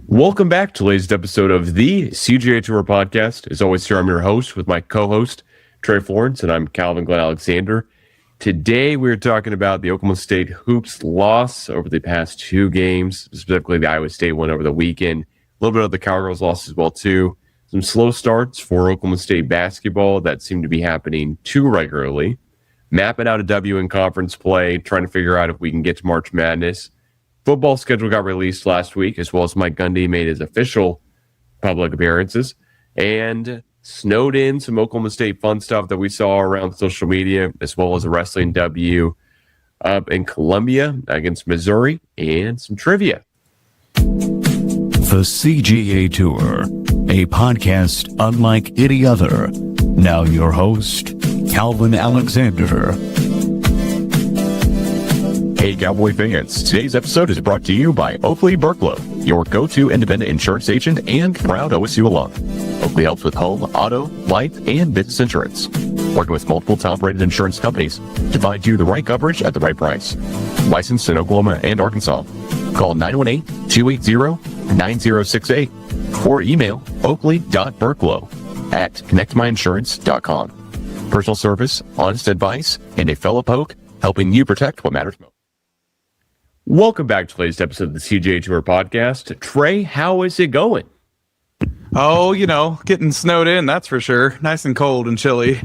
Welcome back to the latest episode of the CGA Tour podcast. As always, here I'm your host with my co-host, Trey Florence, and I'm Glen Alexander. Today, we're talking about the Oklahoma State Hoops loss over the past two games, specifically the Iowa State one over the weekend. A little bit of the Cowgirls loss as well, too. Some slow starts for Oklahoma State basketball that seem to be happening too regularly. Mapping out a W in conference play, trying to figure out if we can get to March Madness. Football schedule got released last week, as well as Mike Gundy made his official public appearances, and snowed in some Oklahoma State fun stuff that we saw around social media, as well as a wrestling W up in Columbia against Missouri, and some trivia. The CGA Tour, a podcast unlike any other. Now your host, Glen Alexander. Hey Cowboy fans, today's episode is brought to you by Oakley Burklow, your go-to independent insurance agent and proud OSU alum. Oakley helps with home, auto, life, and business insurance, working with multiple top-rated insurance companies to find you the right coverage at the right price. Licensed in Oklahoma and Arkansas. Call 918-280-9068 or email oakley.burklow@connectmyinsurance.com. Personal service, honest advice, and a fellow poke helping you protect what matters most. Welcome back to the latest episode of the CGA Tour podcast. Trey, how is it going? Oh, getting snowed in, that's for sure. Nice and cold and chilly.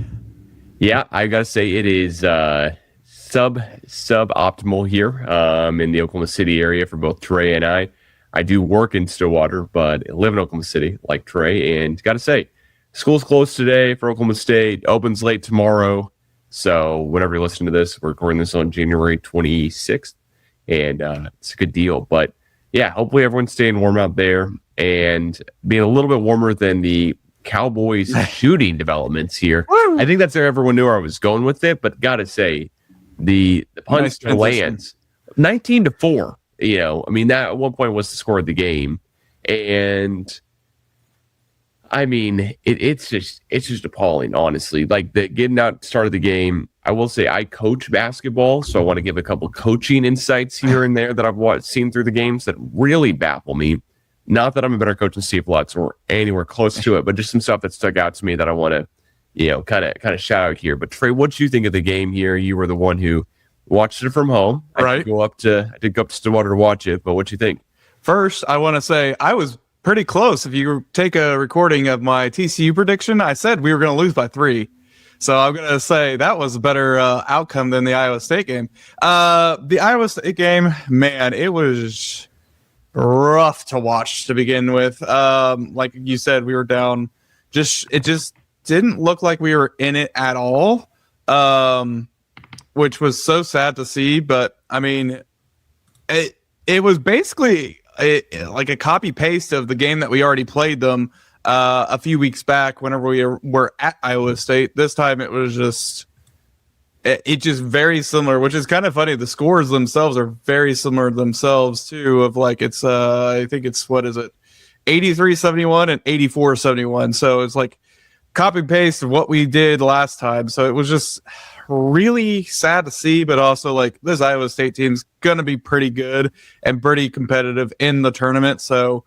Yeah, I gotta say it is suboptimal here in the Oklahoma City area for both Trey and I. I do work in Stillwater, but live in Oklahoma City like Trey. And gotta say, school's closed today for Oklahoma State. Opens late tomorrow. So whenever you're listening to this, we're recording this on January 26th. And it's a good deal. But yeah, hopefully everyone's staying warm out there and being a little bit warmer than the Cowboys shooting developments here. Woo! I think that's where everyone knew I was going with it. But gotta say, the punch Nice lands 19-4. That at one point was the score of the game. And I mean, it's just appalling, honestly. Like getting out start of the game. I will say I coach basketball, so I want to give a couple coaching insights here and there that I've seen through the games that really baffle me. Not that I'm a better coach than Steve Lutz or anywhere close to it, but just some stuff that stuck out to me that I want to, kind of shout out here. But Trey, what did you think of the game here? You were the one who watched it from home. Right. I did go up to Stillwater to watch it, but what'd you think? First, I want to say I was pretty close. If you take a recording of my TCU prediction, I said we were going to lose by 3. So I'm going to say that was a better outcome than the Iowa State game. The Iowa State game, man, it was rough to watch to begin with. Like you said, we were down. It just didn't look like we were in it at all, which was so sad to see. But, I mean, it was basically like a copy-paste of the game that we already played them a few weeks back whenever we were at Iowa State. This time it was just very similar, which is kind of funny. The scores themselves are very similar themselves too, of like it's I think it's 83-71 and 84-71. So it's like copy paste of what we did last time. So it was just really sad to see, but also like this Iowa State team's gonna be pretty good and pretty competitive in the tournament. So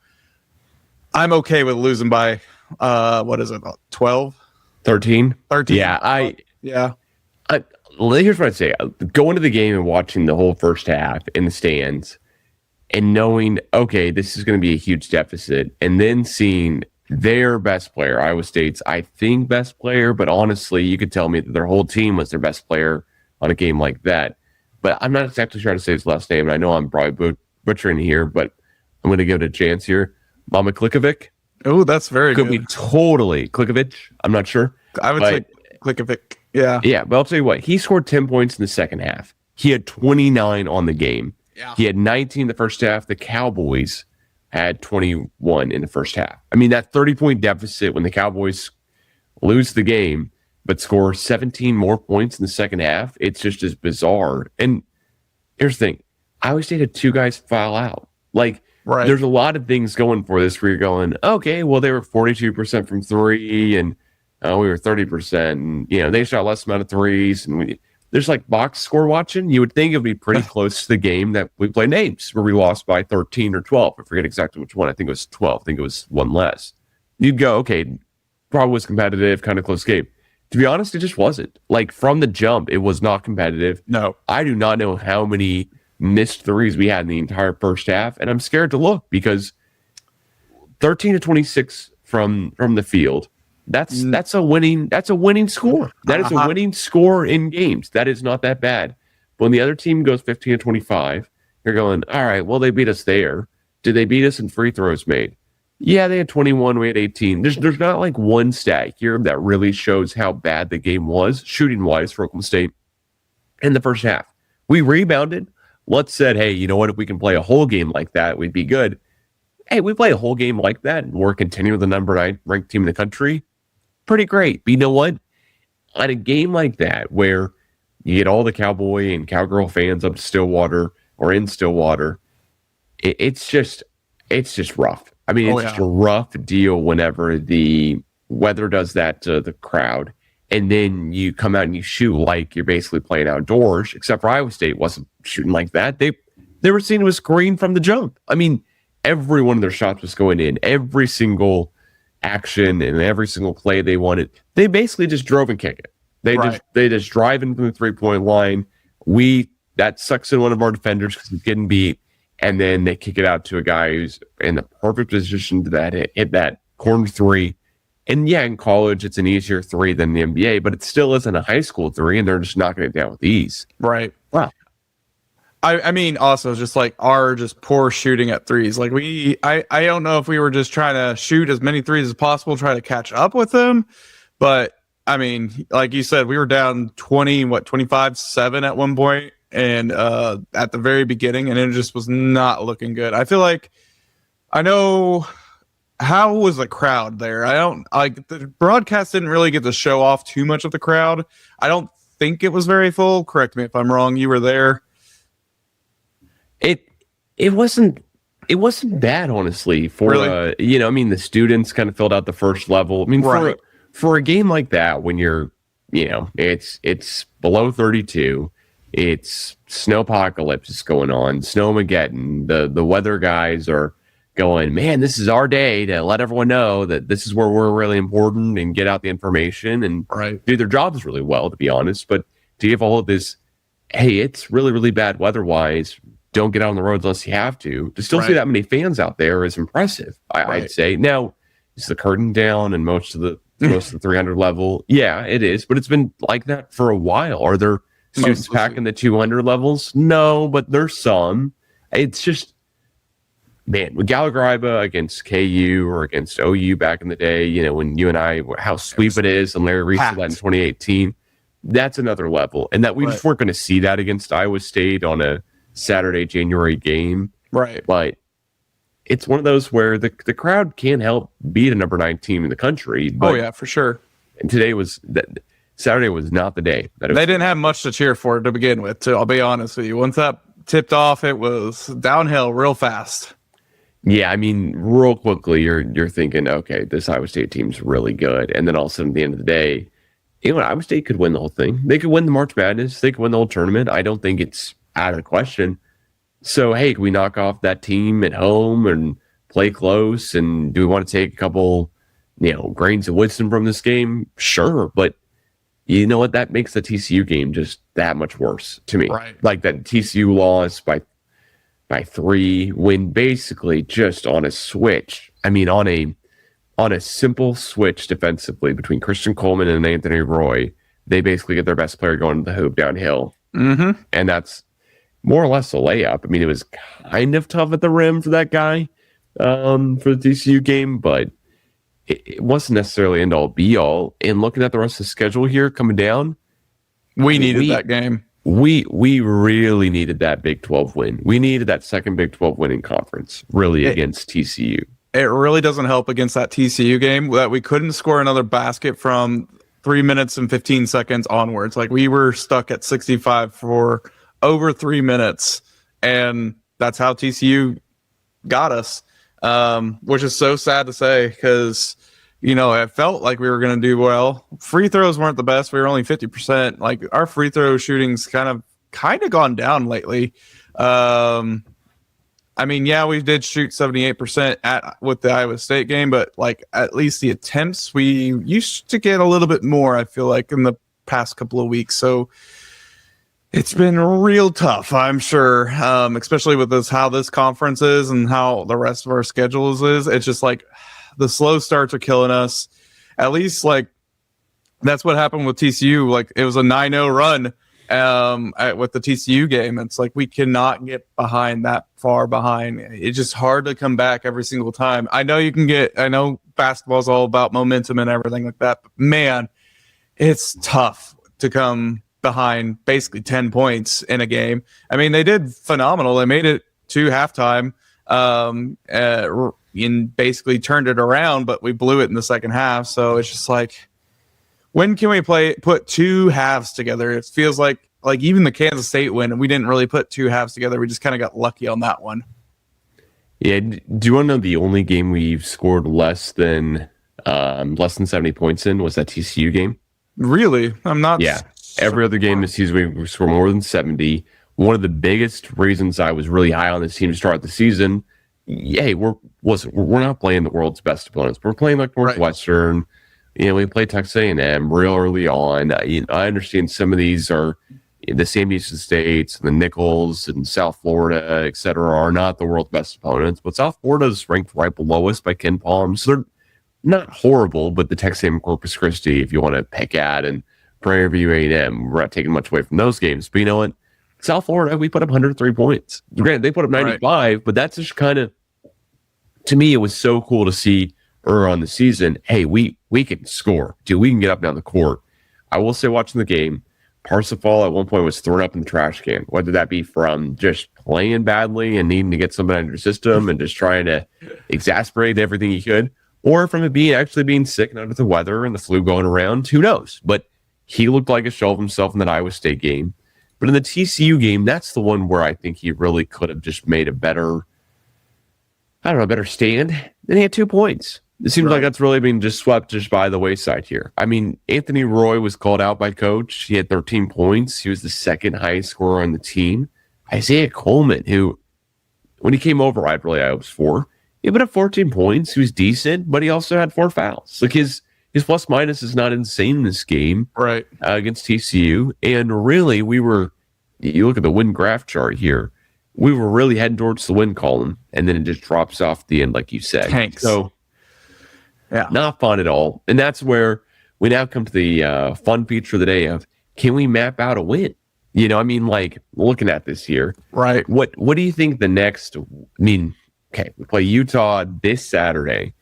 I'm okay with losing by, 12? 13? 13. Yeah, here's what I'd say. Going to the game and watching the whole first half in the stands and knowing, okay, this is going to be a huge deficit, and then seeing their best player, Iowa State's, I think, best player, but honestly, you could tell me that their whole team was their best player on a game like that. But I'm not exactly sure how to say his last name, and I know I'm probably butchering here, but I'm going to give it a chance here. Mama Klikovic. Oh, that's very Could good. be totally Klikovic. I'm not sure. I would say Klikovic. Yeah. Yeah, but I'll tell you what. He scored 10 points in the second half. He had 29 on the game. Yeah. He had 19 in the first half. The Cowboys had 21 in the first half. I mean, that 30-point deficit when the Cowboys lose the game but score 17 more points in the second half, it's just as bizarre. And here's the thing. Iowa State had 2 guys foul out. Like, right. There's a lot of things going for this where you're going, okay, well, they were 42% from 3 and we were 30%. And, they shot less amount of threes. And there's like box score watching. You would think it would be pretty close to the game that we played Ames, where we lost by 13 or 12. I forget exactly which one. I think it was 12. I think it was one less. You'd go, okay, probably was competitive, kind of close game. To be honest, it just wasn't. Like, from the jump, it was not competitive. No. I do not know how many missed threes we had in the entire first half, and I'm scared to look because 13 to 26 from the field, that's a winning score. That is a winning score in games. That is not that bad. When the other team goes 15 to 25, you're going, all right, well, they beat us there. Did they beat us in free throws made? Yeah, they had 21, we had 18. There's not like one stat here that really shows how bad the game was, shooting-wise, for Oklahoma State in the first half. We rebounded. Let's said, hey, you know what? If we can play a whole game like that, we'd be good. Hey, we play a whole game like that, and we're continuing with the number 9 ranked team in the country. Pretty great. But you know what? On a game like that, where you get all the Cowboy and Cowgirl fans up to Stillwater or in Stillwater, it's just rough. I mean, it's just a rough deal whenever the weather does that to the crowd, and then you come out and you shoot like you're basically playing outdoors, except for Iowa State wasn't shooting like that. They were seeing it was green from the jump. I mean, every one of their shots was going in. Every single action and every single play they wanted, they basically just drove and kick it. They just drive into the 3-point line. That sucks in one of our defenders because he's getting beat. And then they kick it out to a guy who's in the perfect position to hit that corner three. And yeah, in college, it's an easier three than the NBA, but it still isn't a high school three, and they're just knocking it down with ease. Right. Wow. I mean, also just like our just poor shooting at threes. Like I don't know if we were just trying to shoot as many threes as possible, try to catch up with them. But I mean, like you said, we were down 25-7 at one point. And at the very beginning, and it just was not looking good. I feel like I know how was the crowd there. The broadcast didn't really get to show off too much of the crowd. I don't think it was very full. Correct me if I'm wrong. You were there. It wasn't bad, honestly. For really? I mean, the students kind of filled out the first level. I mean, for a game like that, when you're, it's below 32. It's snowpocalypse is going on, Snowmageddon. The weather guys are going, man, this is our day to let everyone know that this is where we're really important and get out the information and do their jobs really well, to be honest. But to give all of this, hey, it's really, really bad weather-wise. Don't get out on the roads unless you have to. To still see that many fans out there is impressive, I'd say. Now, is the curtain down and most of the 300 level? Yeah, it is. But it's been like that for a while. Are there students packing the 200 levels? No, but there's some. It's just, man, with Gallagher against KU or against OU back in the day, when you and I, how sweep it is, and Larry Reese did that in 2018, that's another level. And that we just weren't going to see that against Iowa State on a Saturday, January game. Right. But it's one of those where the crowd can't help beat a number 9 team in the country. But, for sure. And Saturday was not the day. They didn't have much to cheer for to begin with, too. I'll be honest with you. Once that tipped off, it was downhill real fast. Yeah, I mean, real quickly, you're thinking, okay, this Iowa State team's really good. And then all of a sudden, at the end of the day, Iowa State could win the whole thing. They could win the March Madness. They could win the whole tournament. I don't think it's out of the question. So, hey, can we knock off that team at home and play close? And do we want to take a couple, grains of wisdom from this game? Sure, but you know what? That makes the TCU game just that much worse to me. Right. Like that TCU loss by 3, when basically just on a switch. I mean, on a simple switch defensively between Christian Coleman and Anthony Roy, they basically get their best player going to the hoop downhill. Mm-hmm. And that's more or less a layup. I mean, it was kind of tough at the rim for that guy for the TCU game, but it wasn't necessarily end all be all. And looking at the rest of the schedule here coming down, we needed that game. We really needed that Big 12 win. We needed that second Big 12 win in conference, really, against TCU. It really doesn't help against that TCU game that we couldn't score another basket from 3 minutes and 15 seconds onwards. Like, we were stuck at 65 for over 3 minutes, and that's how TCU got us, which is so sad to say because, it felt like we were going to do well. Free throws weren't the best. We were only 50%. Like our free throw shooting's kind of gone down lately. I mean, yeah, we did shoot 78% with the Iowa State game, but like at least the attempts, we used to get a little bit more, I feel like, in the past couple of weeks. So it's been real tough, I'm sure, especially with how this conference is and how the rest of our schedules is. It's just like the slow starts are killing us. At least like that's what happened with TCU. Like it was a 9-0 run with the TCU game. It's like we cannot get that far behind. It's just hard to come back every single time. I know basketball's all about momentum and everything like that, but man, it's tough to come behind basically 10 points in a game. I mean, they did phenomenal. They made it to halftime and basically turned it around, but we blew it in the second half. So it's just like, when can we put two halves together? It feels like even the Kansas State win, we didn't really put two halves together. We just kind of got lucky on that one. Yeah. Do you want to know the only game we've scored less than 70 points in was that TCU game? Really? I'm not. Yeah. Every other game this season, we score more than 70. One of the biggest reasons I was really high on this team to start the season, we're not playing the world's best opponents. We're playing like Northwestern. Right. We played Texas A&M real early on. I understand some of these are the Sam Houston States, and the Nichols, and South Florida, et cetera, are not the world's best opponents. But South Florida is ranked right below us by Ken Palm. So they're not horrible, but the Texas A&M, Corpus Christi, if you want to pick at, and Prairie View A&M, we're not taking much away from those games. But you know what? South Florida, we put up 103 points. Granted, they put up 95, right. But that's just kind of, to me, it was so cool to see earlier on the season, hey, we can score. Dude, we can get up and down the court. I will say, watching the game, Parsifal at one point was thrown up in the trash can, whether that be from just playing badly and needing to get something out of your system and just trying to exasperate everything he could, or from it actually being sick and under the weather and the flu going around. Who knows? But he looked like a shell of himself in that Iowa State game. But in the TCU game, that's the one where I think he really could have just made a better stand. And he had 2 points. It seems like that's really been just swept just by the wayside here. I mean, Anthony Roy was called out by coach. He had 13 points. He was the second highest scorer on the team. Isaiah Coleman, who, when he came over, I really hopes for. He put up 14 points. He was decent, but he also had 4 fouls. Like his plus minus is not insane in this game, right? Against TCU. And really, you look at the win graph chart here, we were really heading towards the win column, and then it just drops off the end, like you said. Thanks. So, yeah, not fun at all. And that's where we now come to the fun feature of the day of, can we map out a win? Like looking at this here, right? What do you think the next? Okay, we play Utah this Saturday,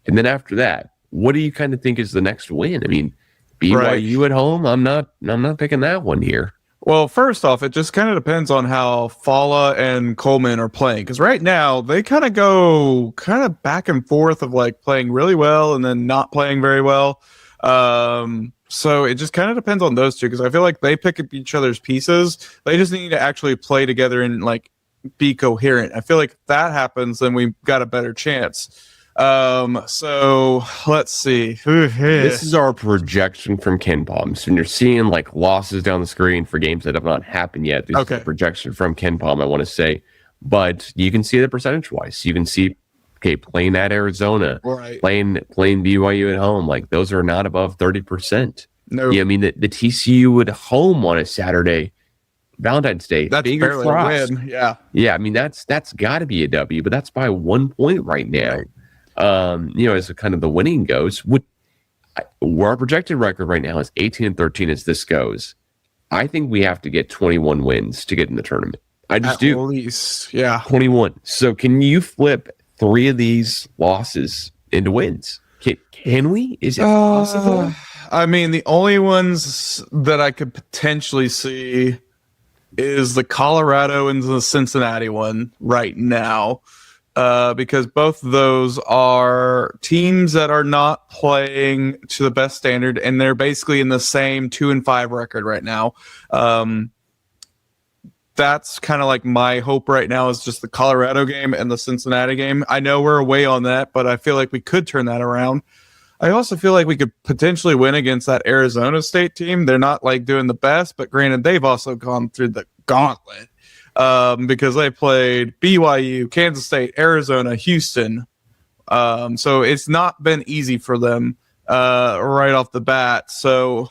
and then after that, what do you kind of think is the next win? BYU at home. I'm not picking that one here. Well, first off, it just kind of depends on how Fala and Coleman are playing. Because right now, they kind of go back and forth of like playing really well and then not playing very well. So it just kind of depends on those two. Because I feel like they pick up each other's pieces. They just need to actually play together and like be coherent. I feel like if that happens, then we've got a better chance. So let's see. This is our projection from Ken Palm. So when you're seeing like losses down the screen for games that have not happened yet, this is a projection from Ken Palm, I want to say. But you can see the percentage wise. You can see, playing at Arizona, right, playing BYU at home, like those are not above 30%. No, the TCU at home on a Saturday, Valentine's Day, that's barely a win. Yeah. That's got to be a W, but that's by 1 point right now. As kind of the winning goes, where our projected record right now is 18-13 as this goes. I think we have to get 21 wins to get in the tournament. I just do. At least, yeah. 21. So can you flip 3 of these losses into wins? Can we? Is it possible? The only ones that I could potentially see is the Colorado and the Cincinnati one right now. Because both of those are teams that are not playing to the best standard, and they're basically in the same 2-5 record right now. That's kind of like my hope right now is just the Colorado game and the Cincinnati game. I know we're away on that, but I feel like we could turn that around. I also feel like we could potentially win against that Arizona State team. They're not like doing the best, but granted, they've also gone through the gauntlet because they played BYU, Kansas State, Arizona, Houston. So it's not been easy for them right off the bat. So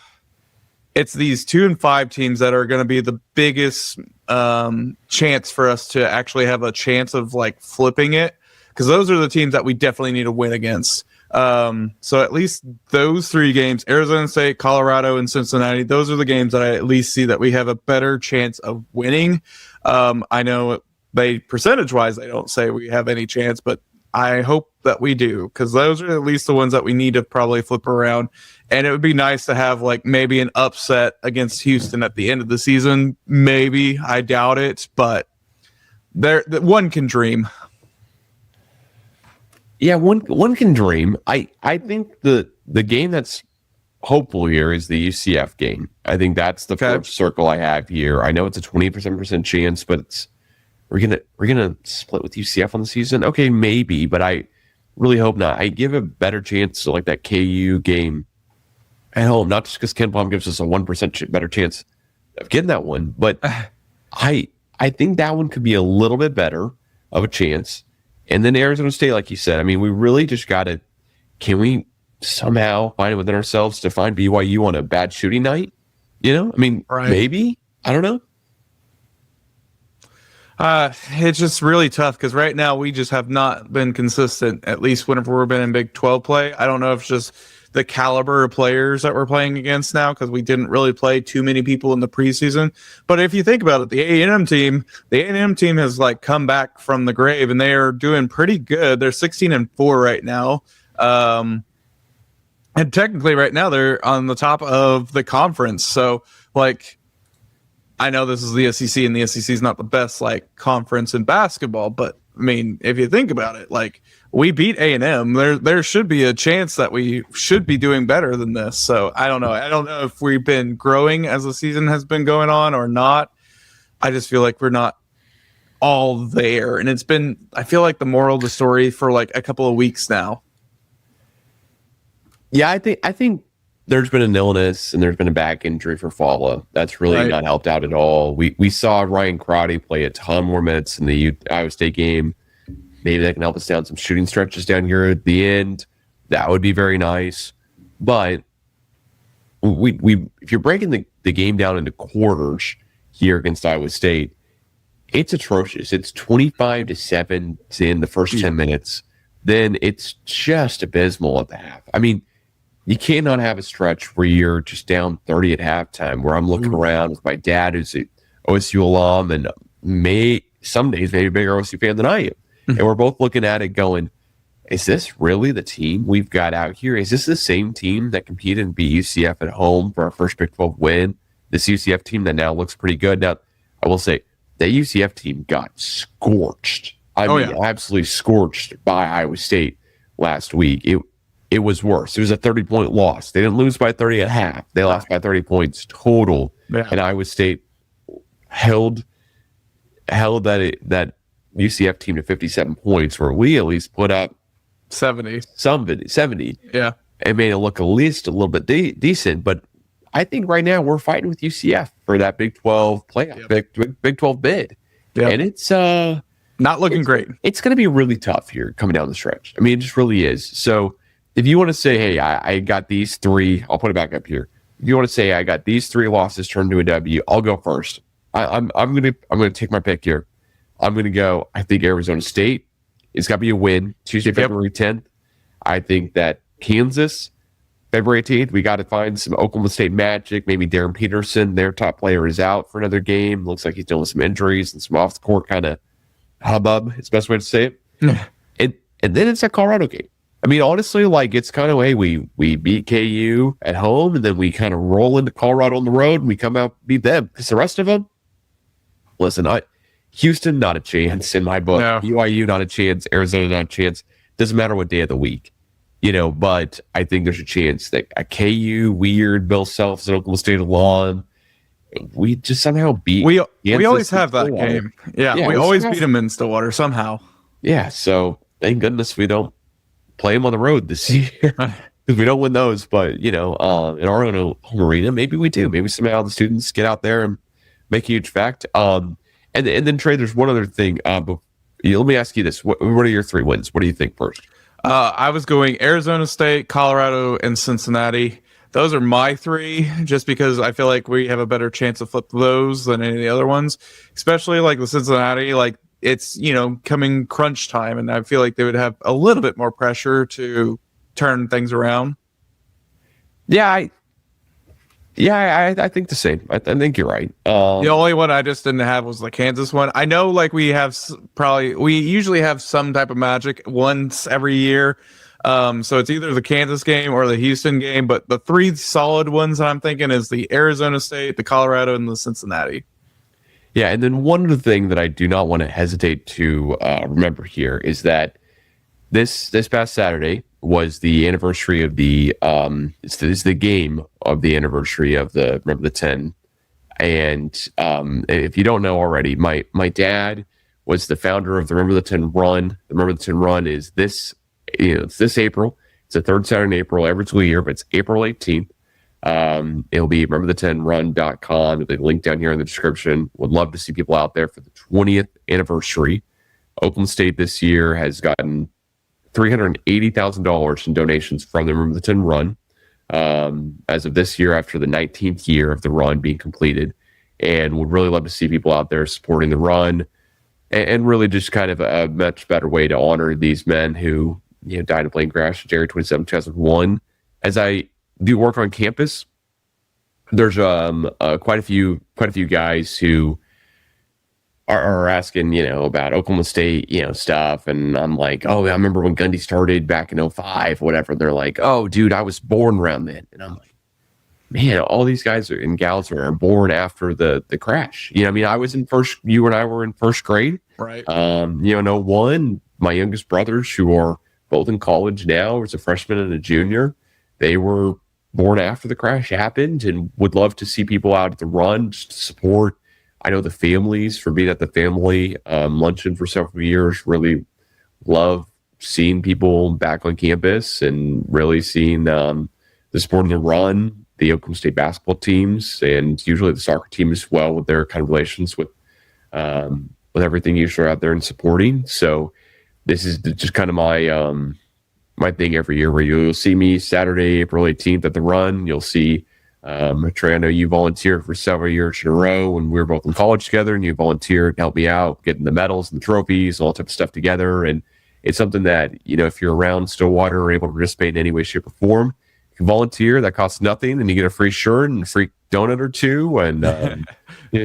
it's these 2 and 5 teams that are going to be the biggest chance for us to actually have a chance of like flipping it, because those are the teams that we definitely need to win against. So at least those 3 games, Arizona State, Colorado, and Cincinnati, those are the games that I at least see that we have a better chance of winning. I know percentage-wise, they don't say we have any chance, but I hope that we do, because those are at least the ones that we need to probably flip around. And it would be nice to have like maybe an upset against Houston at the end of the season. Maybe. I doubt it, but one can dream. Yeah, one can dream. I think the game that's hopeful here is the UCF game. I think that's the first circle I have here. I know it's a 20% chance, but we're gonna split with UCF on the season. Okay, maybe, but I really hope not. I give a better chance to like that KU game at home, not just because Ken Palm gives us a 1% better chance of getting that one, but I think that one could be a little bit better of a chance. And then Arizona State, like you said, I mean, we really just can we somehow find it within ourselves to find BYU on a bad shooting night? You know, I mean, maybe, I don't know. It's just really tough because right now we just have not been consistent, at least whenever we've been in Big 12 play. I don't know if it's just the caliber of players that we're playing against now, because we didn't really play too many people in the preseason. But if you think about it, the A&M team has like come back from the grave, and they are doing pretty good. They're 16-4 right now. And technically right now they're on the top of the conference. So like, I know this is the SEC, and the SEC is not the best like conference in basketball, but I mean, if you think about it, like we beat A&M, there should be a chance that we should be doing better than this. So I don't know. I don't know if we've been growing as the season has been going on or not. I just feel like we're not all there, and I feel like the moral of the story for like a couple of weeks now. Yeah, I think there's been an illness and there's been a back injury for Fala. That's really not helped out at all. We saw Ryan Crotty play a ton more minutes in the Iowa State game. Maybe that can help us down some shooting stretches down here at the end. That would be very nice. But we if you're breaking the game down into quarters here against Iowa State, it's atrocious. It's 25-7 in the first 10 minutes. Then it's just abysmal at the half. I mean, you cannot have a stretch where you're just down 30 at halftime, where I'm looking around with my dad, who's an OSU alum, and some days maybe a bigger OSU fan than I am. And we're both looking at it going, is this really the team we've got out here? Is this the same team that competed and beat UCF at home for our first Big 12 win? This UCF team that now looks pretty good. Now, I will say, that UCF team got scorched. I mean, absolutely scorched by Iowa State last week. It was worse. It was a 30-point loss. They didn't lose by 30 at half. They lost by 30 points total. Yeah. And Iowa State held that UCF team to 57 points, where we at least put up 70. Yeah. It made it look at least a little bit decent. But I think right now we're fighting with UCF for that Big 12 playoff, Big 12 bid. Yep. And it's not looking great. It's going to be really tough here coming down the stretch. I mean, it just really is. So if you want to say, hey, I got these 3, I'll put it back up here. If you want to say I got these 3 losses turned to a W, I'll go first. I'm gonna take my pick here. I'm gonna go. I think Arizona State is gonna be a win Tuesday, February 10th. I think that Kansas, February 18th, we got to find some Oklahoma State magic. Maybe Darren Peterson, their top player, is out for another game. Looks like he's dealing with some injuries and some off the court kind of hubbub. It's the best way to say it. and then it's that Colorado game. I mean, honestly, like it's kind of we beat KU at home, and then we kind of roll into Colorado on the road, and we come out beat them. Because the rest of them, listen, Houston, not a chance in my book. No. BYU, not a chance. Arizona, not a chance. Doesn't matter what day of the week, but I think there's a chance that a KU, Weird, Bill Selfs, and Oklahoma State along, we just somehow beat. We always have that game. Yeah, we always beat them in Stillwater somehow. Yeah, so thank goodness we don't play them on the road this year. because we don't win those. But in our own home arena, maybe we do. Maybe somehow the students get out there and make a huge fact. And then Trey, there's one other thing. But let me ask you this: what are your 3 wins? What do you think first? I was going Arizona State, Colorado, and Cincinnati. Those are my 3, just because I feel like we have a better chance to flip those than any of the other ones, especially like the Cincinnati. Like it's coming crunch time, and I feel like they would have a little bit more pressure to turn things around. I think the same. I think you're right. The only one I just didn't have was the Kansas one. I know, like we usually have some type of magic once every year. So it's either the Kansas game or the Houston game. But the 3 solid ones I'm thinking is the Arizona State, the Colorado, and the Cincinnati. Yeah, and then one other thing that I do not want to hesitate to remember here is that this past Saturday was the anniversary of the it's the game of the anniversary of the Remember the 10. And if you don't know already, my dad was the founder of the Remember the 10 run. The Remember the 10 run is this it's this April. It's the third Saturday in April every single year, but it's April 18th. It'll be rememberthe10run.com. There'll be a link down here in the description. Would love to see people out there for the 20th anniversary. Oklahoma State this year has gotten $380,000 in donations from the Remember the 10 run as of this year, after the 19th year of the run being completed, and would really love to see people out there supporting the run, and really just kind of a much better way to honor these men who died in a plane crash January 27, 2001. As I do work on campus, there's quite a few guys who are asking, about Oklahoma State, stuff. And I'm like, oh, I remember when Gundy started back in 05, whatever. They're like, oh, dude, I was born around then. And I'm like, man, all these guys and gals are born after the crash. I was you and I were in first grade. Right. In 01, my youngest brothers, who are both in college now, as a freshman and a junior, they were born after the crash happened, and would love to see people out at the run just to support. I know the families, for being at the family luncheon for several years, really love seeing people back on campus, and really seeing the sport of the run, the Oklahoma State basketball teams, and usually the soccer team as well, with their kind of relations with everything usually out there and supporting. So this is just kind of my thing every year, where you'll see me Saturday, April 18th at the run. You'll see Trey, I know you volunteered for several years in a row when we were both in college together, and you volunteered to help me out getting the medals and the trophies, all that type of stuff together. And it's something that, if you're around Stillwater or able to participate in any way, shape, or form, you can volunteer. That costs nothing, and you get a free shirt and a free donut or two, and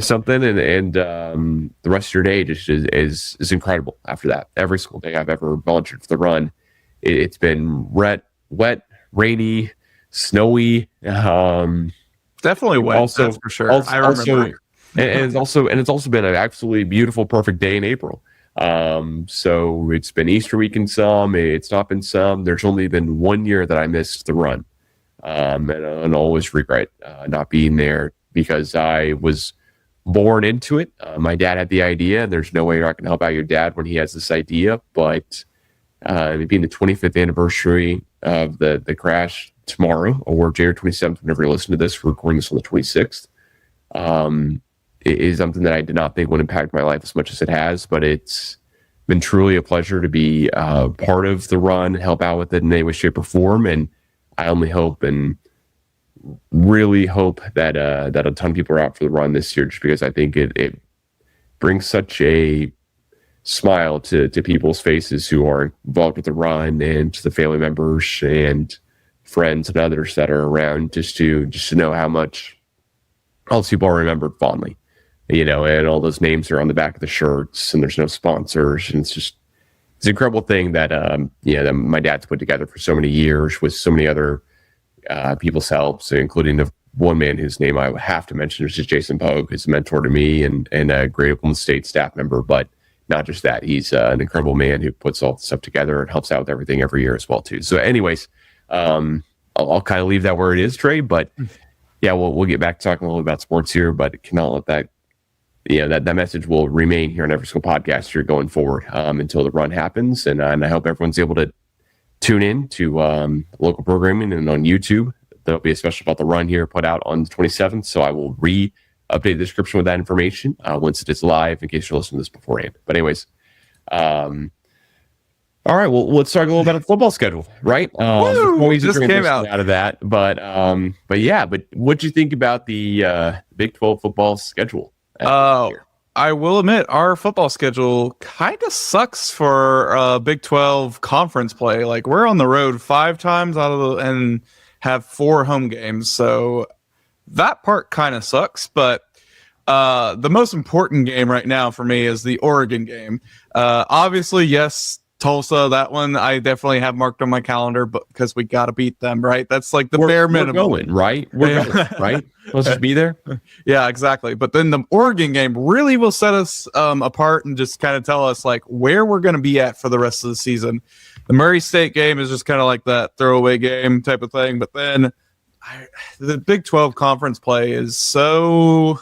something. And the rest of your day just is incredible after that. Every single day I've ever volunteered for the run, it's been wet, rainy, snowy, definitely wet. Also, that's for sure. I remember. And it's also been an absolutely beautiful, perfect day in April. So it's been Easter weekend some, it's not been some. There's only been 1 year that I missed the run, and always regret not being there, because I was born into it. My dad had the idea, and there's no way you're not going to help out your dad when he has this idea. But it being the 25th anniversary of the crash tomorrow, or January 27th, whenever you listen to this, we're recording this on the 26th, it is something that I did not think would impact my life as much as it has. But it's been truly a pleasure to be part of the run, help out with it in any way, shape, or form. And I only hope and really hope that that a ton of people are out for the run this year, just because I think it brings such a smile to people's faces who are involved with the run, and to the family members and friends and others that are around, just to know how much all those people are remembered fondly, and all those names are on the back of the shirts, and there's no sponsors, and it's an incredible thing that that my dad's put together for so many years, with so many other people's helps, including the one man whose name I have to mention, which is Jason Pogue, who's a mentor to me and a great Oklahoma State staff member. But not just that, he's an incredible man who puts all the stuff together and helps out with everything every year as well too. So anyways, I'll kind of leave that where it is, Trey, but yeah, we'll get back to talking a little about sports here, but cannot let that, that message will remain here on every single podcast here going forward, until the run happens. And I hope everyone's able to tune in to local programming and on YouTube. There'll be a special about the run here put out on the 27th. So I will update the description with that information once it is live in case you're listening to this beforehand. But anyways, all right, well, let's talk a little about the football schedule, right? Just came out of that, but what'd you think about the Big 12 football schedule? I will admit our football schedule kind of sucks for Big 12 conference play. Like we're on the road 5 times and have 4 home games, so that part kind of sucks. But the most important game right now for me is the Oregon game. Obviously, yes. Tulsa, that one I definitely have marked on my calendar, but because we got to beat them, right? That's like the bare minimum. We're going, right? We're going, right? Let's just be there. Yeah, exactly. But then the Oregon game really will set us apart and just kind of tell us like where we're going to be at for the rest of the season. The Murray State game is just kind of like that throwaway game type of thing. But then the Big 12 conference play is so...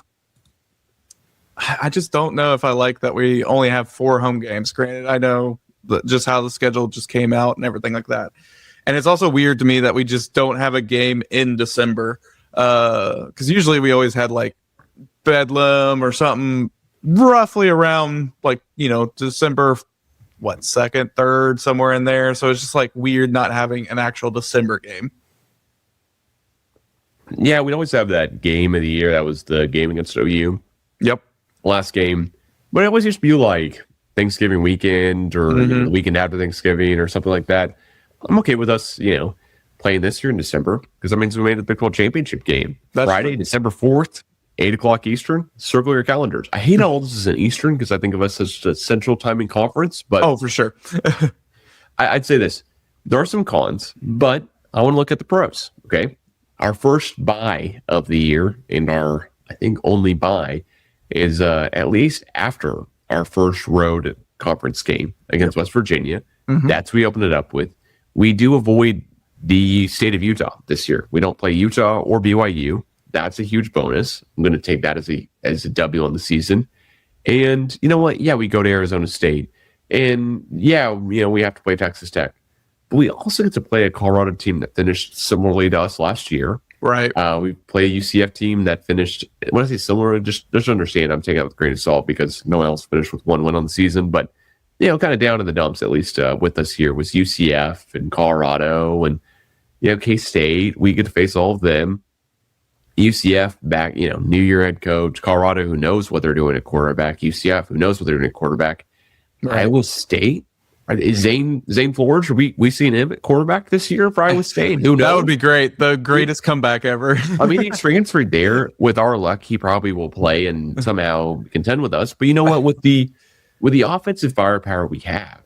I just don't know if I like that we only have 4 home games. Granted, I know just how the schedule just came out and everything like that. And it's also weird to me that we just don't have a game in December. Because usually we always had like Bedlam or something roughly around like, December, 2nd, 3rd, somewhere in there. So it's just like weird not having an actual December game. Yeah, we'd always have that game of the year. That was the game against OU. Yep. Last game. But it always used to be like Thanksgiving weekend or the weekend after Thanksgiving or something like that. I'm okay with us, playing this year in December because that means we made the Big 12 championship game. That's Friday, December 4th, 8 o'clock Eastern. Circle your calendars. I hate all this is in Eastern because I think of us as a central timing conference. But for sure. I'd say this. There are some cons, but I want to look at the pros. Okay. Our first bye of the year and our, I think, only bye is at least after our first road conference game against West Virginia. That's what we open it up with. We do avoid the state of Utah this year. We don't play Utah or BYU. That's a huge bonus. I'm going to take that as a W on the season. And you know what? Yeah, we go to Arizona State. And yeah, we have to play Texas Tech. But we also get to play a Colorado team that finished similarly to us last year. Right. We play a UCF team that finished, when I say similar, just understand I'm taking it with a grain of salt because no one else finished with 1 win on the season. But, kind of down in the dumps, at least with us here, was UCF and Colorado and, K-State. We get to face all of them. UCF back, new year head coach. Colorado, who knows what they're doing at quarterback. UCF, who knows what they're doing at quarterback. Right. Iowa State. Is Zane Flores? Are we seen him at quarterback this year for Iowa State? Who knows? That would be great. The greatest comeback ever. I mean, he's transferred there. With our luck, he probably will play and somehow contend with us. But you know what? With the offensive firepower we have,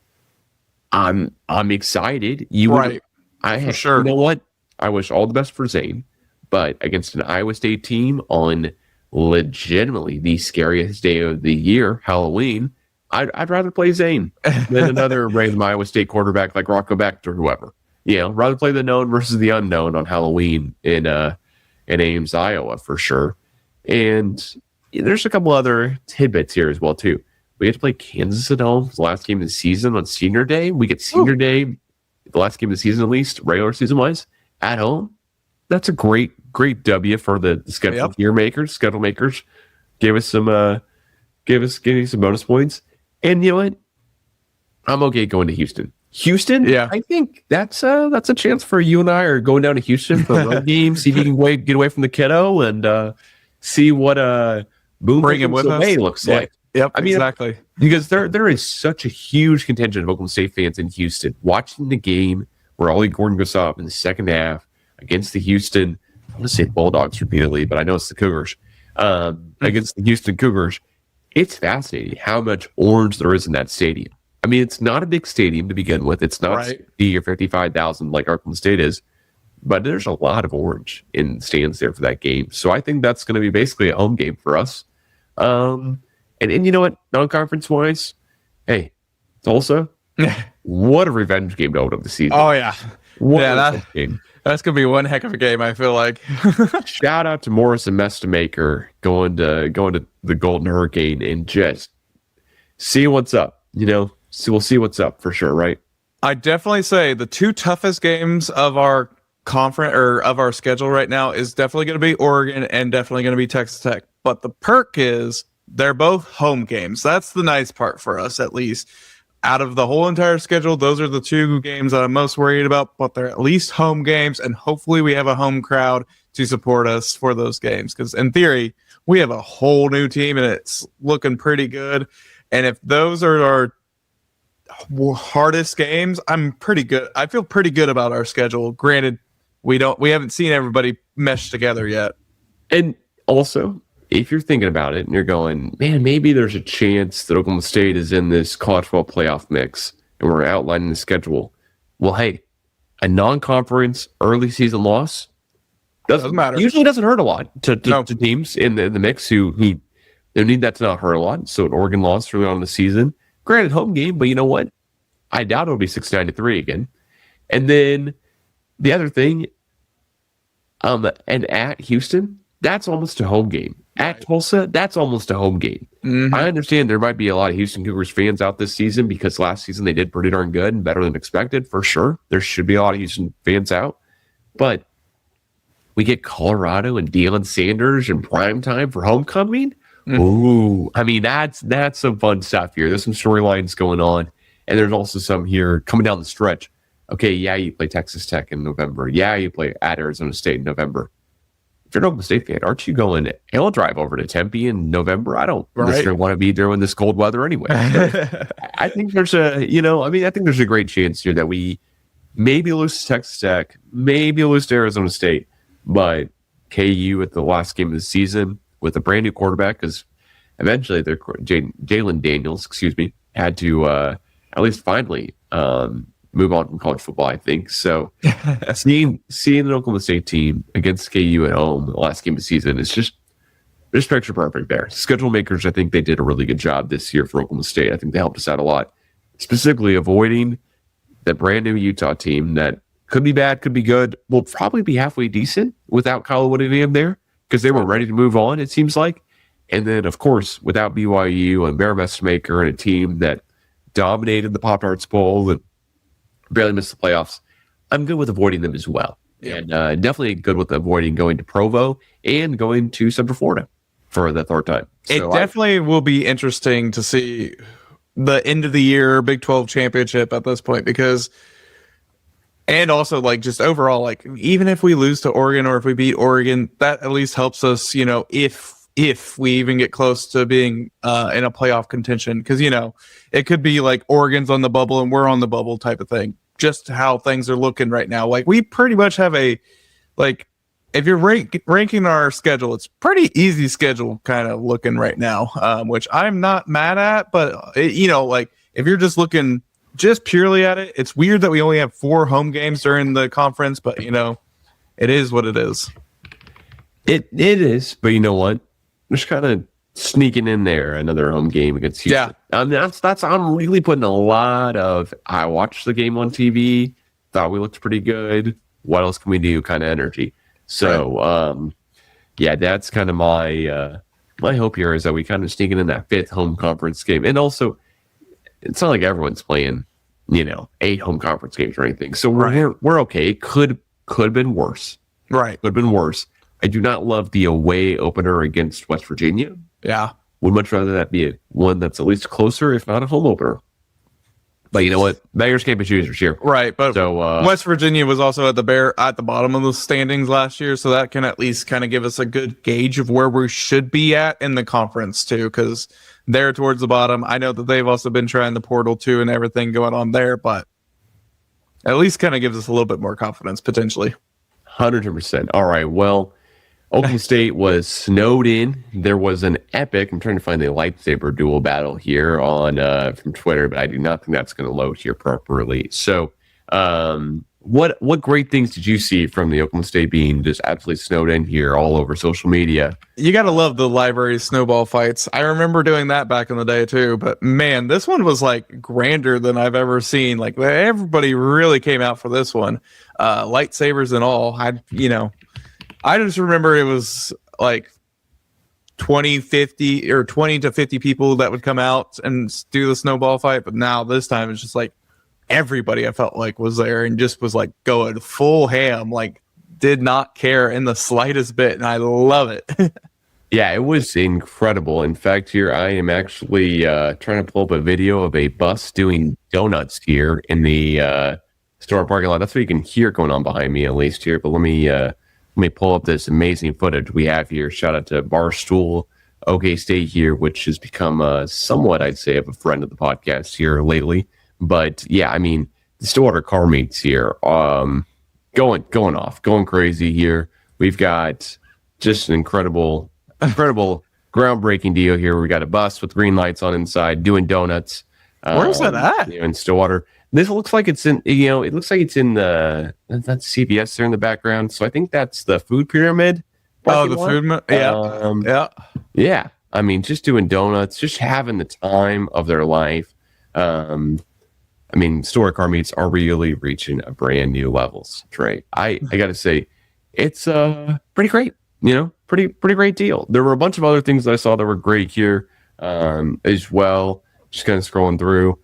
I'm excited. For sure. You know what? I wish all the best for Zane, but against an Iowa State team on legitimately the scariest day of the year, Halloween, I'd rather play Zane than another random Iowa State quarterback like Rocco Becht or whoever. Rather play the known versus the unknown on Halloween in Ames, Iowa, for sure. And there's a couple other tidbits here as well, too. We get to play Kansas at home, the last game of the season on Senior Day. We get Senior Day, the last game of the season at least, regular season-wise, at home. That's a great W for the schedule schedule makers. Gave us some bonus points. And you know what? I'm okay going to Houston. Yeah. I think that's a chance for you and I are going down to Houston for a road game, see if you can get away from the kiddo and see what Boom Bring him with us looks like. Yep, I mean, exactly. Because there is such a huge contingent of Oklahoma State fans in Houston watching the game where Ollie Gordon goes up in the second half against the Houston, I want to say Bulldogs repeatedly, but I know it's the Cougars, against the Houston Cougars. It's fascinating how much orange there is in that stadium. I mean, it's not a big stadium to begin with. It's not 50 or 55,000 like Oklahoma State is, but there's a lot of orange in stands there for that game. So I think that's going to be basically a home game for us. And you know what? Non-conference wise, hey, Tulsa, what a revenge game to open up the season. Oh, yeah. Game. That's going to be one heck of a game, I feel like. Shout out to Morris and Mestamaker going to the Golden Hurricane and just see what's up. So we'll see what's up for sure, right? I definitely say the two toughest games of our conference or of our schedule right now is definitely going to be Oregon and definitely going to be Texas Tech. But the perk is they're both home games. That's the nice part for us, at least. Out of the whole entire schedule, those are the two games that I'm most worried about, but they're at least home games, and hopefully we have a home crowd to support us for those games. Because in theory, we have a whole new team, and it's looking pretty good. And if those are our hardest games, I'm pretty good. I feel pretty good about our schedule. Granted, we haven't seen everybody mesh together yet. And also, if you're thinking about it and you're going, man, maybe there's a chance that Oklahoma State is in this college football playoff mix and we're outlining the schedule. Well, hey, a non-conference early season loss doesn't matter. Usually doesn't hurt a lot to teams in the mix who need that to not hurt a lot. So an Oregon loss early on in the season, granted home game, but you know what? I doubt it'll be 69-3 again. And then the other thing, and at Houston, that's almost a home game. At Tulsa, that's almost a home game. Mm-hmm. I understand there might be a lot of Houston Cougars fans out this season because last season they did pretty darn good and better than expected, for sure. There should be a lot of Houston fans out. But we get Colorado and Deion Sanders in prime time for homecoming. Mm-hmm. Ooh, I mean, that's some fun stuff here. There's some storylines going on. And there's also some here coming down the stretch. Okay, yeah, you play Texas Tech in November. Yeah, you play at Arizona State in November. If you're an Oklahoma State fan, aren't you going, I'll drive over to Tempe in November? I don't necessarily want to be during this cold weather anyway. I think there's I think there's a great chance here that we maybe lose to Texas Tech, maybe lose to Arizona State, but KU at the last game of the season with a brand new quarterback, because eventually Jalen Daniels, had to at least finally move on from college football, I think. So seeing an Oklahoma State team against KU at home the last game of the season is just picture perfect there. Schedule makers, I think they did a really good job this year for Oklahoma State. I think they helped us out a lot, specifically avoiding that brand new Utah team that could be bad, could be good, will probably be halfway decent without Kyle Whittingham there because they were ready to move on, it seems like. And then, of course, without BYU and Bear Messmaker and a team that dominated the Pop-Tarts Bowl and barely missed the playoffs, I'm good with avoiding them as well. Yeah. And definitely good with avoiding going to Provo and going to Central Florida for the third time. So it definitely will be interesting to see the end of the year Big 12 championship at this point, because, and also like just overall, like even if we lose to Oregon or if we beat Oregon, that at least helps us, if we even get close to being in a playoff contention, because it could be like Oregon's on the bubble and we're on the bubble type of thing. Just how things are looking right now, like we pretty much have a, like, if you're ranking our schedule, it's pretty easy schedule kind of looking right now, which I'm not mad at. But like if you're just looking just purely at it, it's weird that we only have 4 home games during the conference, but it is what it is. It is, but you know what? Just kind of sneaking in there another home game against Houston. Yeah, that's I'm really putting a lot of. I watched the game on TV, thought we looked pretty good. What else can we do? Kind of energy. So, yeah, that's kind of my hope here is that we kind of sneak in that 5th home conference game, and also it's not like everyone's playing 8 home conference games or anything. So we're okay. Could have been worse. Right, could have been worse. I do not love the away opener against West Virginia. Yeah. Would much rather that be one that's at least closer, if not a home opener. But you know what? Beggars can't be choosers here. Right. But West Virginia was also at the bottom of the standings last year. So that can at least kind of give us a good gauge of where we should be at in the conference too, because they're towards the bottom. I know that they've also been trying the portal too and everything going on there, but at least kind of gives us a little bit more confidence potentially. 100%. All right. Well, Oklahoma State was snowed in. There was an epic, I'm trying to find the lightsaber duel battle here on from Twitter, but I do not think that's going to load here properly. So what great things did you see from the Oklahoma State being just absolutely snowed in here all over social media? You got to love the library snowball fights. I remember doing that back in the day too, but man, this one was like grander than I've ever seen. Like everybody really came out for this one. Lightsabers and all. I just remember it was like 20 to 50 people that would come out and do the snowball fight. But now this time it's just like everybody I felt like was there and just was like going full ham, like did not care in the slightest bit, and I love it. Yeah, it was incredible. In fact, here I am actually trying to pull up a video of a bus doing donuts here in the store parking lot. That's what you can hear going on behind me, at least here. But let me pull up this amazing footage we have here. Shout out to Barstool OKState here, which has become somewhat, I'd say, of a friend of the podcast here lately. But yeah, I mean, the Stillwater car meets here, going off, going crazy here. We've got just an incredible groundbreaking deal here. We got a bus with green lights on inside doing donuts. Where's that at? In Stillwater. This looks like it's in, it looks like it's in that's CVS there in the background. So I think that's the food pyramid. Oh, the food. Yeah. Yeah. I mean, just doing donuts, just having the time of their life. I mean, store car meets are really reaching a brand new levels, Trey. I got to say, it's pretty great. Pretty great deal. There were a bunch of other things that I saw that were great here as well. Just kind of scrolling through.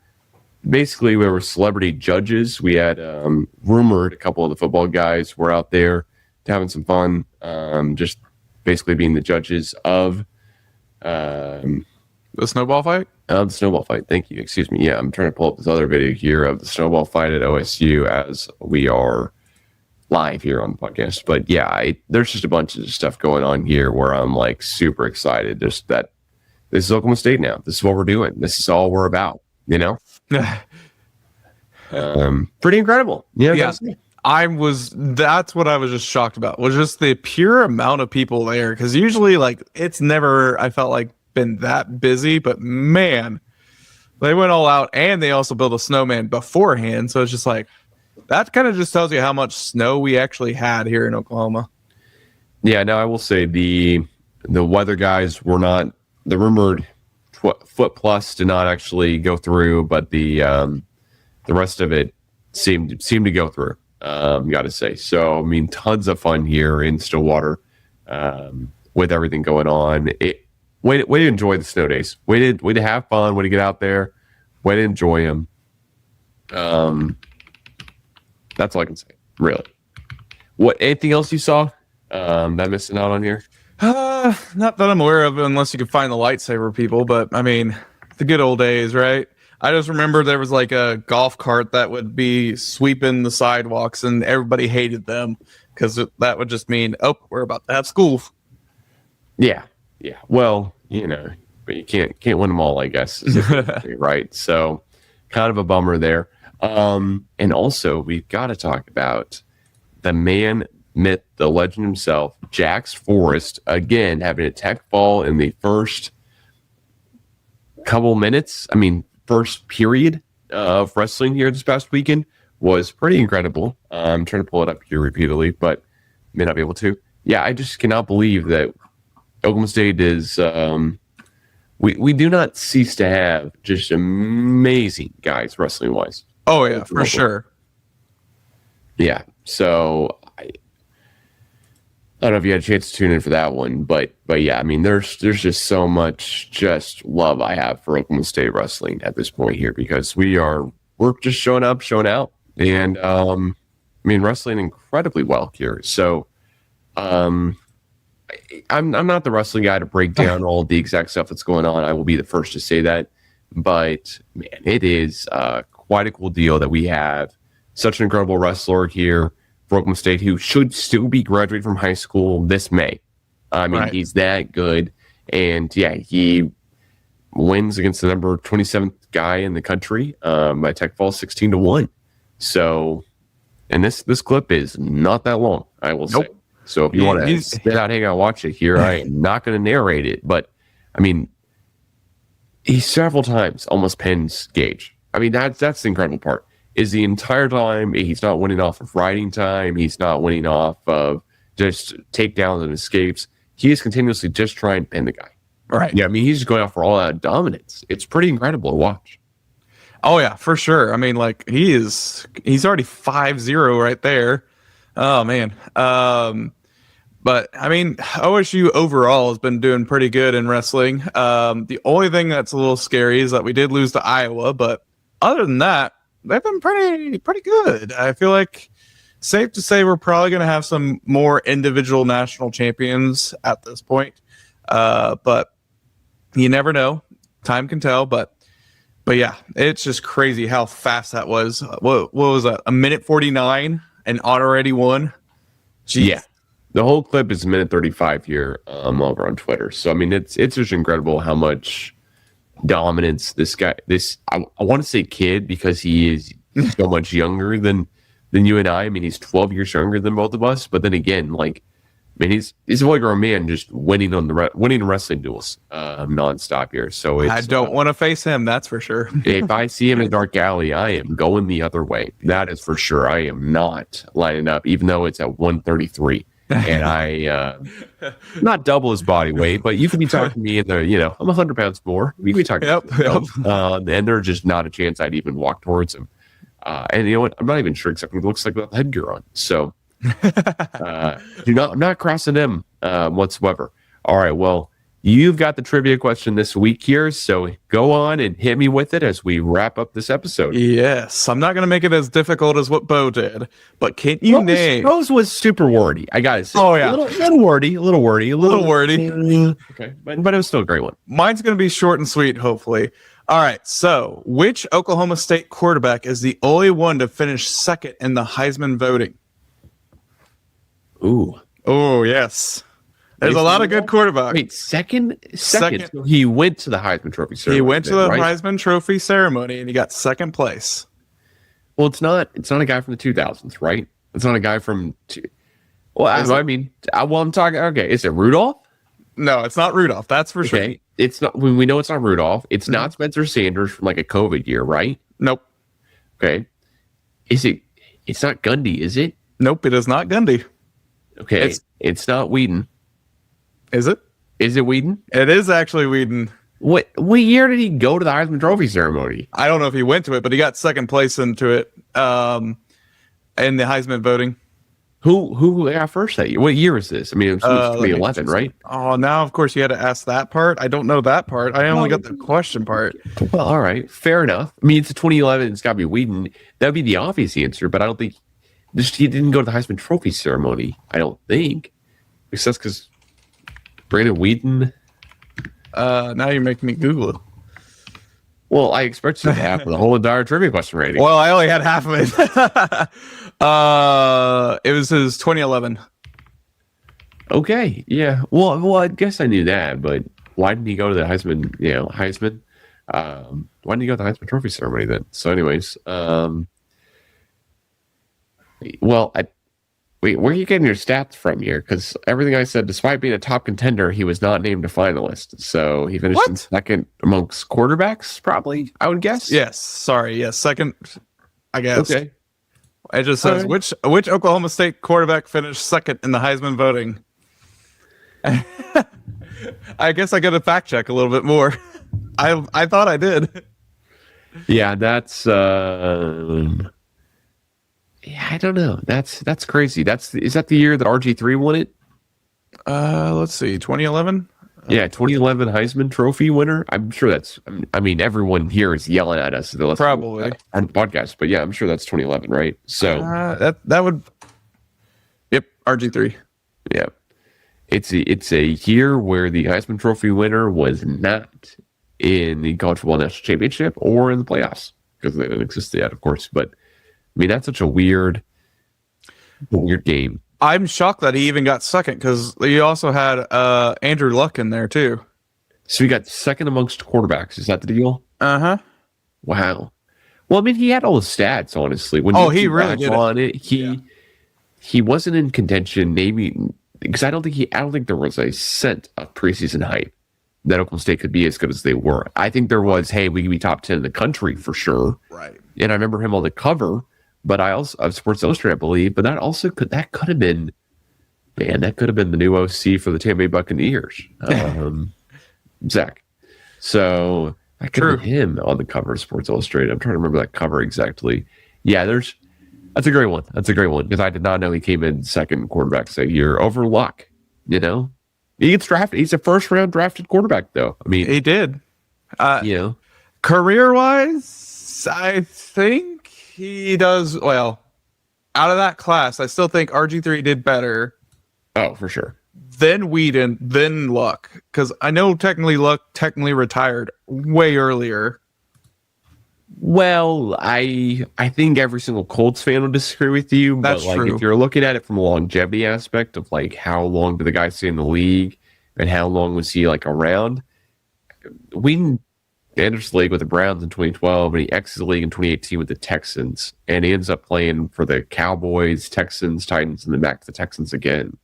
Basically, we were celebrity judges. We had rumored a couple of the football guys were out there having some fun, just basically being the judges of the snowball fight. The snowball fight. Thank you. Excuse me. Yeah, I'm trying to pull up this other video here of the snowball fight at OSU as we are live here on the podcast. But yeah, there's just a bunch of stuff going on here where I'm like super excited. Just that this is Oklahoma State now. This is what we're doing. This is all we're about. Pretty incredible. Yeah. That's what I was just shocked about, was just the pure amount of people there. Because usually, like, it's never, I felt like, been that busy, but man, they went all out, and they also built a snowman beforehand. So it's just like, that kind of just tells you how much snow we actually had here in Oklahoma. Yeah, now I will say the weather guys were not, the rumored foot plus did not actually go through, but the rest of it seemed to go through. Got to say. So I mean, tons of fun here in Stillwater with everything going on. Way to enjoy the snow days. Way to have fun. Way to get out there. Way to enjoy them. That's all I can say. Really. Anything else you saw that I'm missing out on here? Not that I'm aware of, unless you can find the lightsaber people. But I mean, the good old days, right? I just remember there was like a golf cart that would be sweeping the sidewalks, and everybody hated them because that would just mean, oh, we're about to have school. Yeah. Well, but you can't win them all, I guess. Right. So, kind of a bummer there. And also, we've got to talk about the man, myth, the legend himself, Jax Forrest, again having a tech fall in the first couple minutes. I mean, first period of wrestling here this past weekend was pretty incredible. I'm trying to pull it up here repeatedly, but may not be able to. Yeah, I just cannot believe that Oklahoma State is. We do not cease to have just amazing guys wrestling wise. Oh yeah, for sure. Yeah, so I don't know if you had a chance to tune in for that one, but yeah, I mean, there's just so much just love I have for Oklahoma State wrestling at this point here, because we're just showing up, showing out, and I mean, wrestling incredibly well here. So I'm not the wrestling guy to break down all the exact stuff that's going on. I will be the first to say that, but man, it is quite a cool deal that we have such an incredible wrestler here for Oklahoma State, who should still be graduating from high school this May. I mean, right. He's that good. And yeah, he wins against the number 27th guy in the country by tech fall 16-1. So, and this clip is not that long, I will say. So if you want to sit out, hang out, watch it here, I am not going to narrate it. But I mean, he several times almost pins Gage. I mean, that's the incredible part. Is the entire time he's not winning off of riding time, he's not winning off of just takedowns and escapes. He is continuously just trying to pin the guy. Right. Yeah, I mean, he's just going out for all that dominance. It's pretty incredible to watch. Oh yeah, for sure. I mean, like he's already 5-0 right there. Oh man. But I mean, OSU overall has been doing pretty good in wrestling. The only thing that's a little scary is that we did lose to Iowa, but other than that, pretty good. I feel like safe to say we're probably going to have some more individual national champions at this point. But you never know. Time can tell. But yeah, it's just crazy how fast that was. What was that? A minute 49 and already won. Jeez. Yeah. The whole clip is a minute 35 here over on Twitter. So, I mean, it's just incredible how much dominance I want to say kid because he is so much younger than you and I. I mean, he's 12 years younger than both of us. But then again, like, I mean, he's a fully grown man just winning wrestling duels nonstop here. So I don't want to face him. That's for sure. If I see him in a dark alley, I am going the other way. That is for sure. I am not lining up, even though it's at 133. And I not double his body weight, but you can be talking to me in the, I'm 100 pounds more. We can be talking and there's just not a chance I'd even walk towards him. And you know what? I'm not even sure except it looks like with headgear on. So I'm not crossing him whatsoever. All right, well, you've got the trivia question this week here, so go on and hit me with it as we wrap up this episode. Yes, I'm not going to make it as difficult as what Bo did, but can you name? Rose was super wordy. I got it. Oh yeah, a little wordy. Okay, but it was still a great one. Mine's going to be short and sweet, hopefully. All right, so which Oklahoma State quarterback is the only one to finish second in the Heisman voting? Ooh. Oh yes. There's a lot of good quarterbacks. Wait, second. So he went to the Heisman Trophy ceremony. He went to the Heisman Trophy ceremony and he got second place. Well, it's not a guy from the 2000s, right? It's not a guy from. I'm talking. Okay, is it Rudolph? No, it's not Rudolph. That's for sure. It's not. We know it's not Rudolph. It's not Spencer Sanders from like a COVID year, right? Nope. Okay. Is it? It's not Gundy, is it? Nope, it is not Gundy. Okay, it's not Whedon. Is it? Is it Whedon? It is actually Whedon. What year did he go to the Heisman Trophy ceremony? I don't know if he went to it, but he got second place into it in the Heisman voting. Who got first that year? What year is this? I mean, it was 2011, right? Oh, now, of course, you had to ask that part. I don't know that part. I only got the question part. Well, all right. Fair enough. I mean, it's a 2011. It's got to be Whedon. That would be the obvious answer, but I don't think he didn't go to the Heisman Trophy ceremony. I don't think. Because Brandon Whedon. Now you're making me Google it. Well, I expect you to have the whole entire trivia question rating. Well, I only had half of it. It was his 2011. Okay, yeah. Well, I guess I knew that, but why didn't he go to the Heisman? Heisman. Why didn't he go to the Heisman Trophy ceremony then? So, anyways, wait, where are you getting your stats from here? Because everything I said, despite being a top contender, he was not named a finalist. So he finished in second amongst quarterbacks, probably, I would guess. Yes. Sorry. Yes. Second, I guess. Okay. It just says, which Oklahoma State quarterback finished second in the Heisman voting? I guess I got to fact check a little bit more. I thought I did. Yeah, that's... Yeah, I don't know. That's crazy. Is that the year that RG3 won it? Let's see, 2011. Yeah, 2011 Heisman Trophy winner. I'm sure that's. I mean, everyone here is yelling at us. Probably on the podcast, but yeah, I'm sure that's 2011, right? So that would. Yep, RG3. Yeah, it's a year where the Heisman Trophy winner was not in the College Football National Championship or in the playoffs because they didn't exist yet, of course, but. I mean, that's such a weird game. I'm shocked that he even got second because you also had Andrew Luck in there too. So he got second amongst quarterbacks. Is that the deal? Uh-huh. Wow. Well, I mean, he had all the stats, honestly. When he really did on it. He wasn't in contention, maybe because I don't think there was a cent of preseason hype that Oklahoma State could be as good as they were. I think there was, hey, we could be top 10 in the country for sure. Right. And I remember him on the cover. But I also of Sports Illustrated, I believe. But that could have been, man, that could have been the new OC for the Tampa Bay Buccaneers, Zach. So that could have been him on the cover of Sports Illustrated. I'm trying to remember that cover exactly. Yeah, that's a great one. That's a great one because I did not know he came in second quarterback that year over Luck. He gets drafted. He's a first round drafted quarterback, though. I mean, he did. Career wise, I think he does well. Out of that class, I still think RG3 did better. Oh, for sure. Then Whedon, then Luck. Because I know Luck retired way earlier. Well, I think every single Colts fan will disagree with you, That's but like true. if you're looking at it from a longevity aspect of like how long did the guy stay in the league and how long was he like around, Whedon enters the league with the Browns in 2012 and he exits the league in 2018 with the Texans and he ends up playing for the Cowboys, Texans, Titans, and then back to the Texans again.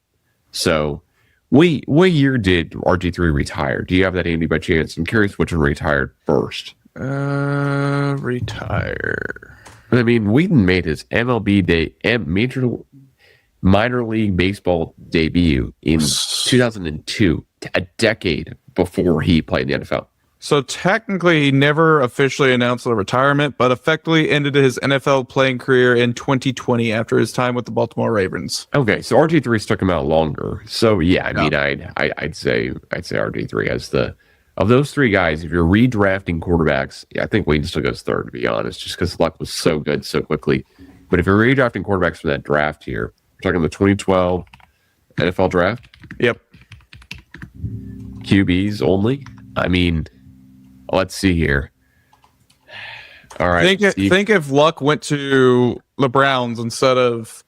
So what year did RG3 retire? Do you have that handy by chance? I'm curious which one retired first. Retire. I mean, Whedon made his minor league baseball debut in 2002, a decade before he played in the NFL. So technically, he never officially announced the retirement, but effectively ended his NFL playing career in 2020 after his time with the Baltimore Ravens. Okay, so RG3 stuck him out longer. So yeah, I mean, I'd say RG3 as of those three guys. If you're redrafting quarterbacks, yeah, I think Whedon still goes third, to be honest, just because Luck was so good so quickly. But if you're redrafting quarterbacks from that draft here, we're talking the 2012 NFL draft. Yep. QBs only. I mean, let's see here. All right. Think if Luck went to the Browns instead of.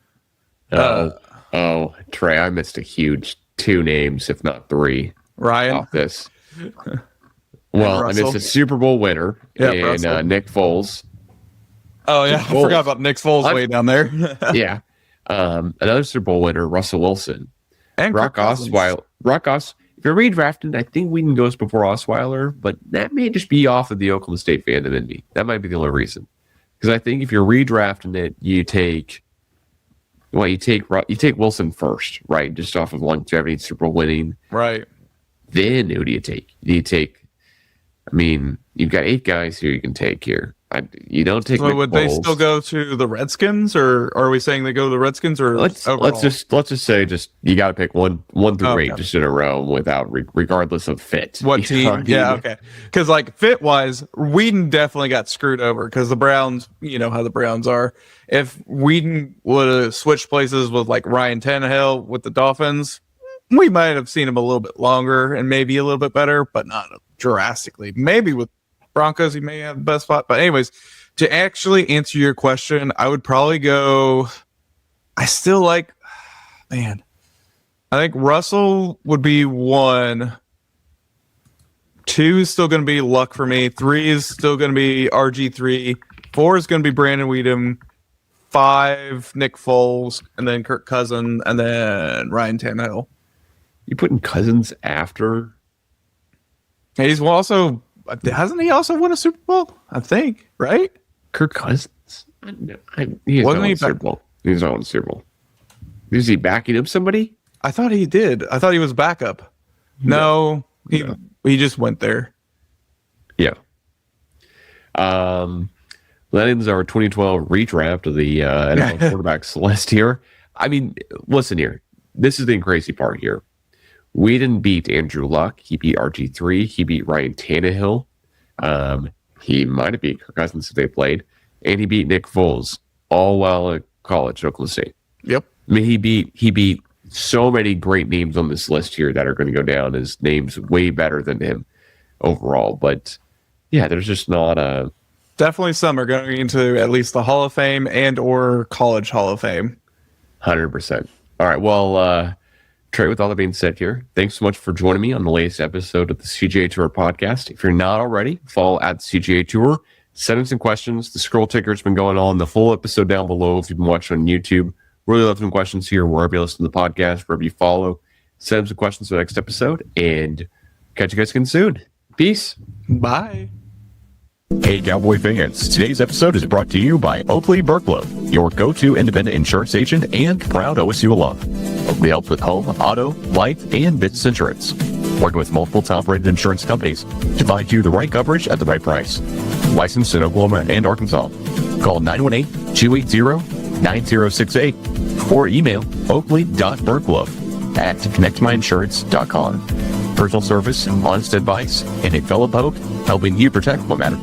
Trey, I missed a huge 2 names, if not 3, Ryan off this. Well, I missed a Super Bowl winner and Nick Foles. Oh yeah, I forgot about Nick Foles way down there. Yeah, another Super Bowl winner, Russell Wilson, and Brock Osweiler. If you're redrafting, I think Whedon goes before Osweiler, but that may just be off of the Oklahoma State fandom in me. That might be the only reason. Because I think if you're redrafting it, you take Wilson first, right? Just off of longevity, Super Bowl winning, right? Then who do you take? I mean, you've got 8 guys here you can take here. You don't take. So would they still go to the Redskins, or are we saying they go to the Redskins, or let's just say you got to pick one through 8 just in a row without regardless of fit. What team? Yeah, okay. Because like fit wise, Whedon definitely got screwed over because the Browns, you know how the Browns are. If Whedon would have switched places with like Ryan Tannehill with the Dolphins, we might have seen him a little bit longer and maybe a little bit better, but not drastically. Maybe with Broncos, he may have the best spot. But anyways, to actually answer your question, I would probably go. I still like, man. I think Russell would be 1. 2 is still going to be Luck for me. 3 is still going to be RG3. 4 is going to be Brandon Whedon. 5, Nick Foles, and then Kirk Cousins, and then Ryan Tannehill. You putting Cousins after? He's also. Hasn't he also won a Super Bowl? I think, right? Kirk Cousins? He wasn't a Super Bowl. He's not on a Super Bowl. Is he backing up somebody? I thought he did. I thought he was backup. No, he just went there. Yeah. Lennon's our 2012 redraft of the NFL quarterbacks list here. I mean, listen here. This is the crazy part here. Whedon beat Andrew Luck. He beat RG3. He beat Ryan Tannehill. He might have beat Kirk Cousins if they played. And he beat Nick Foles, all while at college at Oklahoma State. Yep. I mean, he beat so many great names on this list here that are going to go down as names way better than him overall. But, yeah, there's just not a... Definitely some are going into at least the Hall of Fame and or College Hall of Fame. 100%. All right, well... Trey, with all that being said here, thanks so much for joining me on the latest episode of the CGA Tour podcast. If you're not already, follow at CGA Tour. Send in some questions. The scroll ticker's been going on. The full episode down below if you've been watching on YouTube. Really love some questions here wherever you listen to the podcast, wherever you follow. Send in some questions for the next episode, and catch you guys again soon. Peace. Bye. Hey, Cowboy fans. Today's episode is brought to you by Oakley Burklow, your go-to independent insurance agent and proud OSU alum. Oakley helps with home, auto, life, and business insurance. Working with multiple top-rated insurance companies to find you the right coverage at the right price. Licensed in Oklahoma and Arkansas. Call 918-280-9068 or email oakley.burklow@connectmyinsurance.com. Personal service, honest advice, and a fellow poke helping you protect what matters.